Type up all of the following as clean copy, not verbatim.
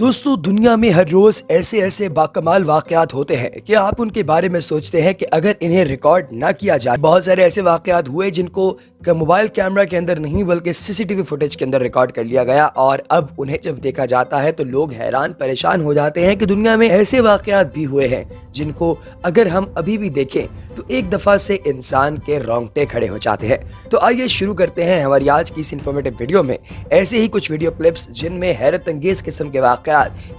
दोस्तों दुनिया में हर रोज ऐसे ऐसे बाकमाल वाकयात होते हैं कि आप उनके बारे में सोचते हैं कि अगर इन्हें रिकॉर्ड ना किया जाए। बहुत सारे ऐसे वाकयात हुए जिनको मोबाइल कैमरा के अंदर नहीं बल्कि सीसीटीवी फुटेज के अंदर रिकॉर्ड कर लिया गया और अब उन्हें जब देखा जाता है तो लोग हैरान परेशान हो जाते हैं कि दुनिया में ऐसे वाकयात भी हुए हैं जिनको अगर हम अभी भी देखें तो एक दफा से इंसान के रोंगटे खड़े हो जाते हैं। तो आइए शुरू करते हैं हमारी आज की इस इन्फॉर्मेटिव वीडियो में ऐसे ही कुछ वीडियो क्लिप्स जिनमें हैरत अंगेज किस्म के वाकयात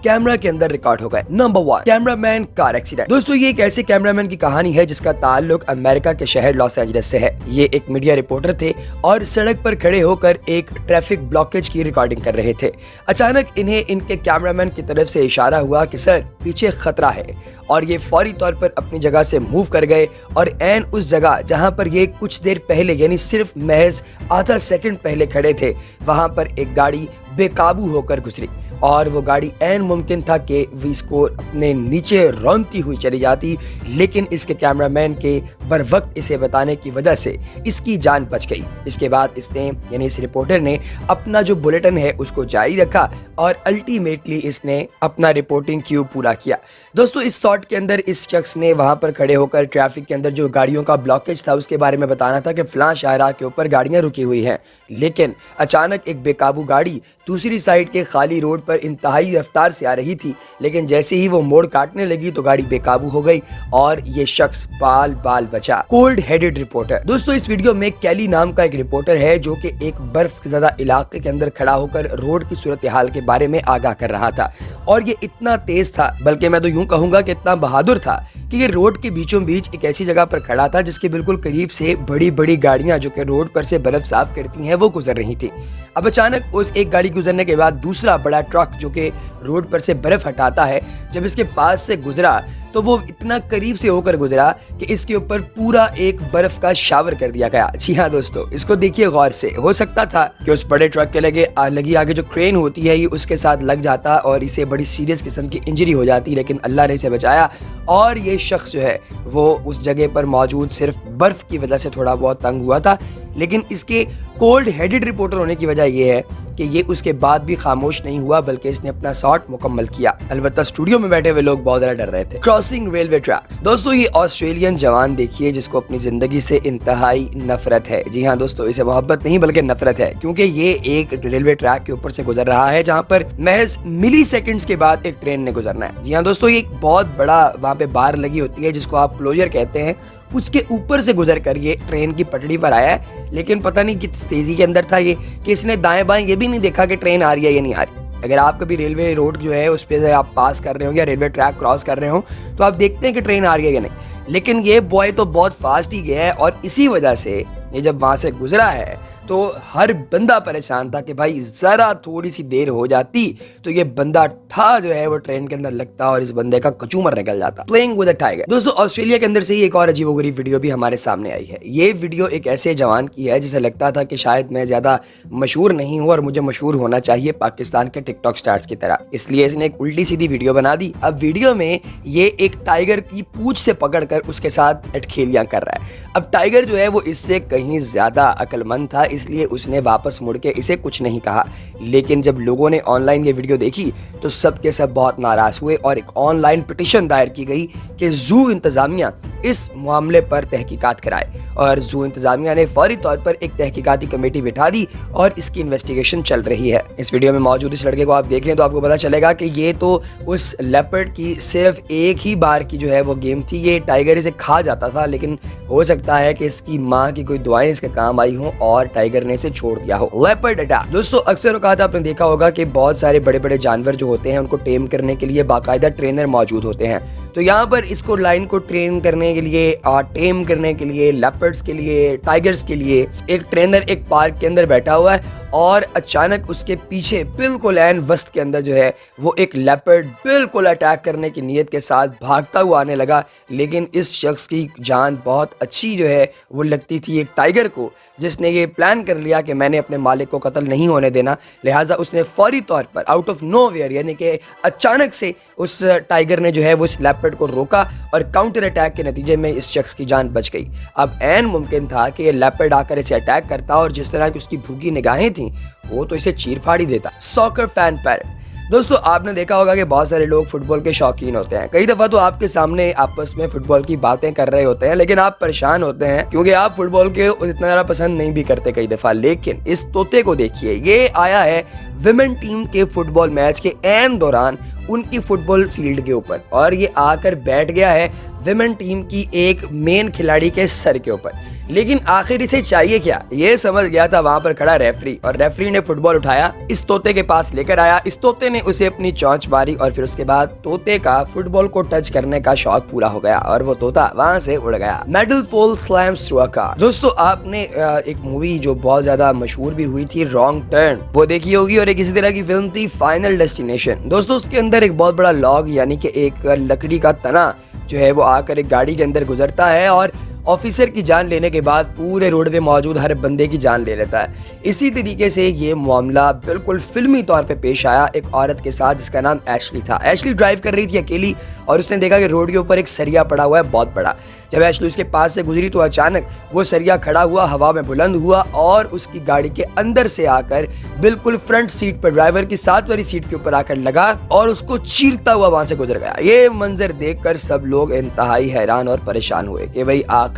कैमरा के अंदर रिकॉर्ड हो गए। Number 1, cameraman car accident. दोस्तों ये एक ऐसे कैमरामैन की कहानी है जिसका ताल्लुक अमेरिका के शहर लॉस एंजलिस से है। ये एक मीडिया रिपोर्टर थे और सड़क पर खड़े होकर एक ट्रैफिक ब्लॉकेज की रिकॉर्डिंग कर रहे थे। अचानक इन्हें इनके कैमरामैन की तरफ से इशारा हुआ कि सर पीछे खतरा है और ये फौरी तौर पर अपनी जगह से मूव कर गए और ऐन उस जगह जहां पर ये कुछ देर पहले यानी सिर्फ महज आधा सेकंड पहले खड़े थे वहां पर एक गाड़ी बेकाबू होकर गुजरी और वो गाड़ी ऐन मुमकिन था कि इसको अपने नीचे रौंदती हुई चली जाती, लेकिन इसके कैमरामैन के बर वक्त इसे बताने की वजह से इसकी जान बच गई। इसके बाद इसने यानी इस रिपोर्टर ने अपना जो बुलेटिन है उसको जारी रखा और अल्टीमेटली इसने अपना रिपोर्टिंग क्यू पूरा किया। दोस्तों इस शॉट के अंदर इस शख्स ने वहां पर खड़े होकर ट्रैफिक के अंदर जो गाड़ियों का ब्लॉकेज था उसके बारे में बताना था कि फलां शाहराह के ऊपर गाड़ियां रुकी हुई हैं, लेकिन अचानक एक बेकाबू गाड़ी दूसरी साइड के खाली रोड पर इंतहाई रफ्तार से आ रही थी, लेकिन जैसे ही वो मोड़ काटने लगी तो गाड़ी बेकाबू हो गई और ये शख्स बाल बाल बचा। Cold headed reporter. दोस्तों इस वीडियो में कैली नाम का एक रिपोर्टर है जो कि एक बर्फ ज़्यादा इलाके के अंदर खड़ा होकर रोड की सूरत हाल के बारे में आगाह कर रहा था और ये इतना तेज था, बल्कि मैं तो यूं कहूंगा कि इतना बहादुर था कि ये रोड के बीचों बीच एक ऐसी जगह पर खड़ा था जिसके बिल्कुल करीब से बड़ी बड़ी गाड़ियां जो कि रोड पर से बर्फ साफ करती हैं वो गुजर रही थी। अब अचानक उस एक गाड़ी गुजरने के बाद दूसरा बड़ा ट्रक जो कि रोड पर से बर्फ हटाता है जब इसके पास से गुजरा तो वो इतना करीब से होकर गुजरा कि इसके ऊपर पूरा एक बर्फ का शावर कर दिया गया। जी हाँ दोस्तों, इसको देखिए गौर से। हो सकता था कि उस बड़े ट्रक के लगी आगे जो क्रेन होती है ये उसके साथ लग जाता और इसे बड़ी सीरियस किस्म की इंजरी हो जाती, लेकिन अल्लाह ने इसे बचाया और ये शख्स जो है वो उस जगह पर मौजूद सिर्फ बर्फ की वजह से थोड़ा बहुत तंग हुआ था, लेकिन इसके कोल्ड हेडेड रिपोर्टर होने की वजह यह है कि ये उसके बाद भी खामोश नहीं हुआ बल्कि इसने अपना शॉट मुकम्मल किया। अलबत्ता स्टूडियो में बैठे हुए लोग बहुत ज्यादा डर रहे थे। Crossing railway tracks. दोस्तों ये ऑस्ट्रेलियन जवान देखिए जिसको अपनी जिंदगी से इंतहाई नफरत है। जी हाँ दोस्तों, इसे मोहब्बत नहीं बल्कि नफरत है, क्योंकि ये एक रेलवे ट्रैक के ऊपर से गुजर रहा है जहाँ पर महज मिली सेकेंड्स के बाद एक ट्रेन ने गुजरना है। जी हाँ दोस्तों, ये एक बहुत बड़ा वहाँ पे बार लगी होती है जिसको आप क्लोजर कहते हैं, उसके ऊपर से गुजर कर ये ट्रेन की पटड़ी पर आया है, लेकिन पता नहीं किस तेजी के अंदर था ये कि इसने दाएं बाएं ये भी नहीं देखा कि ट्रेन आ रही है या नहीं आ रही। अगर आप कभी रेलवे रोड जो है उस पे से आप पास कर रहे हो या रेलवे ट्रैक क्रॉस कर रहे हो तो आप देखते हैं कि ट्रेन आ रही है या नहीं, लेकिन ये बॉय तो बहुत फास्ट ही गया है और इसी वजह से ये जब वहां से गुजरा है तो हर बंदा परेशान था कि भाई जरा थोड़ी सी देर हो जाती तो ये बंदा ठा जो है वो ट्रेन के अंदर लगता और इस बंदे का कचूमर निकल जाता। Playing with a tiger. दोस्तों ऑस्ट्रेलिया के अंदर से ही एक और अजीबोगरीब वीडियो भी हमारे सामने आई है। ये वीडियो एक ऐसे जवान की है जिसे लगता था कि शायद मैं ज्यादा मशहूर नहीं हूँ और मुझे मशहूर होना चाहिए पाकिस्तान के टिकटॉक स्टार्स की तरह, इसलिए इसने एक उल्टी सीधी वीडियो बना दी। अब वीडियो में ये एक टाइगर की पूंछ से पकड़कर उसके साथ अटखेलियां कर रहा है। अब टाइगर जो है वो इससे कहीं ज्यादा अक्लमंद था, इसलिए उसने वापस मुड़ के इसे कुछ नहीं कहा, लेकिन जब लोगों ने ऑनलाइन ये वीडियो देखी तो सब के सब बहुत नाराज हुए और एक ऑनलाइन पिटीशन दायर की गई कि जू इंतजामिया इस मामले पर तहकीकात कराए और जू इंतजामिया ने फौरी तौर पर एक तहकीकाती कमेटी बिठा दी और इसकी इन्वेस्टिगेशन चल रही है। इस वीडियो में मौजूद इस लड़के को आप देखें तो आपको पता चलेगा कि ये तो उस लेपर्ड की सिर्फ एक ही बार की जो है वो गेम थी। ये टाइगर इसे खा जाता था, लेकिन हो सकता है कि इसकी माँ की कोई दुआएं इसके काम आई हों और टाइगर ने इसे छोड़ दिया हो। Leopard attack. दोस्तों अक्सर औकात आपने देखा होगा कि बहुत सारे बड़े बड़े जानवर जो होते हैं उनको टेम करने के लिए बाकायदा ट्रेनर मौजूद होते हैं, तो यहाँ पर इसको लाइन को ट्रेन करने के लिए टेम करने के लिए लेपर्ड्स के लिए टाइगर्स के लिए एक ट्रेनर एक पार्क के अंदर बैठा हुआ है और अचानक उसके पीछे बिल्कुल ऐन वस्त के अंदर जो है वो एक लेपर्ड बिल्कुल अटैक करने की नीयत के साथ भागता हुआ आने लगा, लेकिन इस शख्स की जान बहुत अच्छी जो है वो लगती थी एक टाइगर को, जिसने ये प्लान कर लिया कि मैंने अपने मालिक को कत्ल नहीं होने देना, लिहाजा उसने फौरी तौर पर आउट ऑफ नोवेयर यानी कि अचानक से उस टाइगर ने जो है वो इस लेपर्ड को रोका और काउंटर अटैक के नतीजे में इस शख्स की जान बच गई। अब ऐन मुमकिन था कि ये लेपर्ड आकर इसे अटैक करता और जिस तरह की उसकी भूखी निगाहें थी वो तो इसे चीर फाड़ ही देता। Soccer fan parrot. दोस्तों आपने देखा होगा कि बहुत सारे लोग फुटबॉल के शौकीन होते हैं। कई दफा तो आपके सामने आपस में फुटबॉल की बातें कर रहे होते हैं, लेकिन आप परेशान होते हैं क्योंकि आप फुटबॉल के इतना ज्यादा पसंद नहीं भी करते कई दफा। लेकिन इस तोते को देखिए, ये आया है विमेन टीम के फुटबॉल मैच के एन दौरान उनकी फुटबॉल फील्ड के ऊपर, और ये आकर बैठ गया है विमेन टीम की एक मेन खिलाड़ी के सर के ऊपर। लेकिन आखिर इसे चाहिए क्या, ये समझ गया था वहां पर खड़ा रेफरी, और रेफरी ने फुटबॉल उठाया, इस तोते के पास लेकर आया। इस तोते ने उसे अपनी चोंच मारी और फिर उसके बाद तोते का फुटबॉल को टच करने का शौक पूरा हो गया और वो तोता वहां से उड़ गया। Metal pole slams through a car. दोस्तों आपने एक मूवी जो बहुत ज्यादा मशहूर भी हुई थी, रॉन्ग टर्न, वो देखी होगी, और एक इसी तरह की फिल्म थी फाइनल डेस्टिनेशन। दोस्तों उसके अंदर एक बहुत बड़ा लॉग यानी कि एक लकड़ी का तना जो है वो आकर एक गाड़ी के अंदर गुजरता है और ऑफिसर की जान लेने के बाद पूरे रोड पे मौजूद हर बंदे की जान ले लेता है। इसी तरीके से ये मामला बिल्कुल फिल्मी तौर पे पेश आया एक औरत के साथ जिसका नाम एशली था। एशली ड्राइव कर रही थी अकेली और उसने देखा कि रोड के ऊपर एक सरिया पड़ा हुआ है बहुत बड़ा। जब एशली उसके पास से गुजरी तो अचानक वो सरिया खड़ा हुआ, हवा में बुलंद हुआ और उसकी गाड़ी के अंदर से आकर बिल्कुल फ्रंट सीट पर, ड्राइवर की साथ वाली सीट के ऊपर आकर लगा और उसको चीरता हुआ वहां से गुजर गया। ये मंजर देखकर सब लोग इंतहाई हैरान और परेशान हुए कि भाई आकर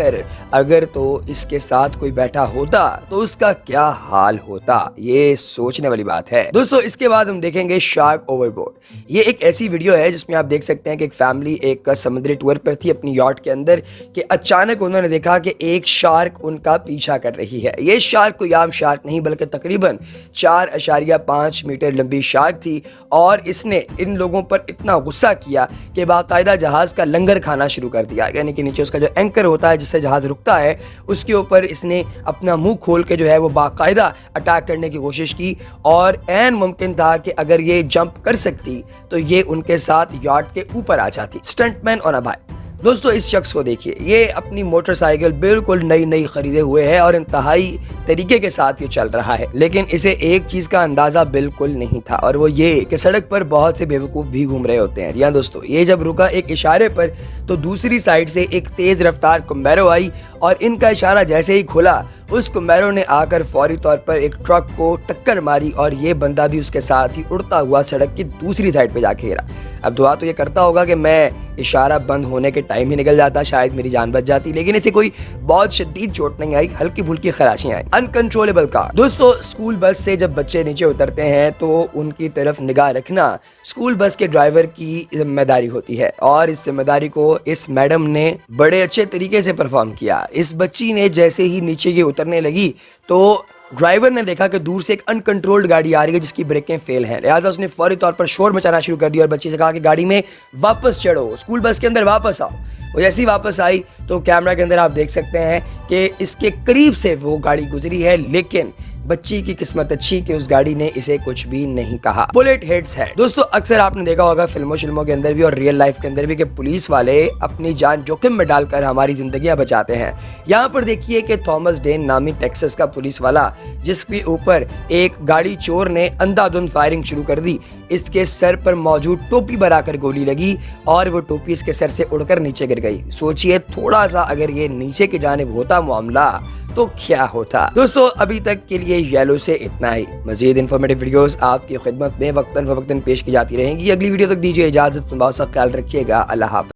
अगर तो इसके साथ कोई बैठा होता तो उसका क्या हाल होता। ये सोचने वाली बात है। दोस्तों इसके बाद हम देखेंगे शार्क ओवरबोर्ड। ये एक ऐसी वीडियो है जिसमें आप देख सकते हैं कि एक फैमिली एक समुद्री टूर पर थी अपनी यॉट के अंदर कि अचानक उन्होंने देखा कि एक शार्क उनका पीछा कर रही है। ये शार्क कोई आम शार्क नहीं बल्कि तकरीबन 4.5 मीटर लंबी शार्क थी और इसने इन लोगों पर इतना गुस्सा किया कि बाकायदा जहाज का लंगर खाना शुरू कर दिया, यानी कि नीचे उसका जो एंकर होता है जिससे जहाज रुकता है उसके ऊपर इसने अपना मुंह खोल के जो है वो बाकायदा अटैक करने की कोशिश की और ऐन मुमकिन था कि अगर ये जंप कर सकती तो ये उनके साथ यॉट के ऊपर आ जाती। स्टंटमैन और भाई दोस्तों इस शख्स को देखिए, ये अपनी मोटरसाइकिल बिल्कुल नई खरीदे हुए है और इंतहाई तरीके के साथ ये चल रहा है, लेकिन इसे एक चीज का अंदाजा बिल्कुल नहीं था और वो ये कि सड़क पर बहुत से बेवकूफ भी घूम रहे होते हैं। जी हाँ दोस्तों, ये जब रुका एक इशारे पर तो दूसरी साइड से एक तेज रफ्तार कुम्बैरो आई और इनका इशारा जैसे ही खुला उस कुम्बैरो ने आकर फौरी तौर पर एक ट्रक को टक्कर मारी और ये बंदा भी उसके साथ ही उड़ता हुआ सड़क की दूसरी साइड पे जाके गिरा। अब दुआ तो ये करता होगा कि मैं इशारा बंद होने के टाइम ही निकल जाता, शायद मेरी जान बच जाती, लेकिन इसे कोई बहुत शदीद चोट नहीं आई, हल्की फुल्की खराशियां आई। Uncontrollable car. दोस्तों स्कूल बस से जब बच्चे नीचे उतरते हैं तो उनकी तरफ निगाह रखना स्कूल बस के ड्राइवर की जिम्मेदारी होती है और इस जिम्मेदारी को इस मैडम ने बड़े अच्छे तरीके से परफॉर्म किया। इस बच्ची ने जैसे ही नीचे ये उतरने लगी तो ड्राइवर ने देखा कि दूर से एक अनकंट्रोल्ड गाड़ी आ रही है जिसकी ब्रेकें फेल हैं, लिहाजा उसने फौरी तौर पर शोर मचाना शुरू कर दिया और बच्ची से कहा कि गाड़ी में वापस चढ़ो, स्कूल बस के अंदर वापस आओ। वो जैसे ही वापस आई तो कैमरा के अंदर आप देख सकते हैं कि इसके करीब से वो गाड़ी गुजरी है, लेकिन बच्ची की किस्मत अच्छी कि उस गाड़ी ने इसे कुछ भी नहीं कहा। बुलेट हेड्स है। दोस्तों अक्सर आपने देखा होगा फिल्मों के अंदर भी और रियल लाइफ के अंदर भी कि पुलिस वाले अपनी जान जोखिम में डालकर हमारी जिंदगियां बचाते हैं। यहाँ पर देखिए कि थॉमस डेन नामी टेक्सास का पुलिस वाला जिसके ऊपर एक गाड़ी चोर ने अंधाधुंध फायरिंग शुरू कर दी, इसके सर पर मौजूद टोपी बनाकर गोली लगी और वो टोपी इसके सर से उड़कर नीचे गिर गई। सोचिए थोड़ा सा अगर ये नीचे की जानिब होता मामला तो क्या होता। दोस्तों अभी तक के लिए येलो से इतना ही। मजीद इन्फॉर्मेटिव वीडियोस आपकी खिदमत में वक्तन फवक्तन पेश की जाती रहेंगी। अगली वीडियो तक दीजिए इजाजत, बहुत सा ख्याल रखिएगा। अल्लाह हाफ़िज़।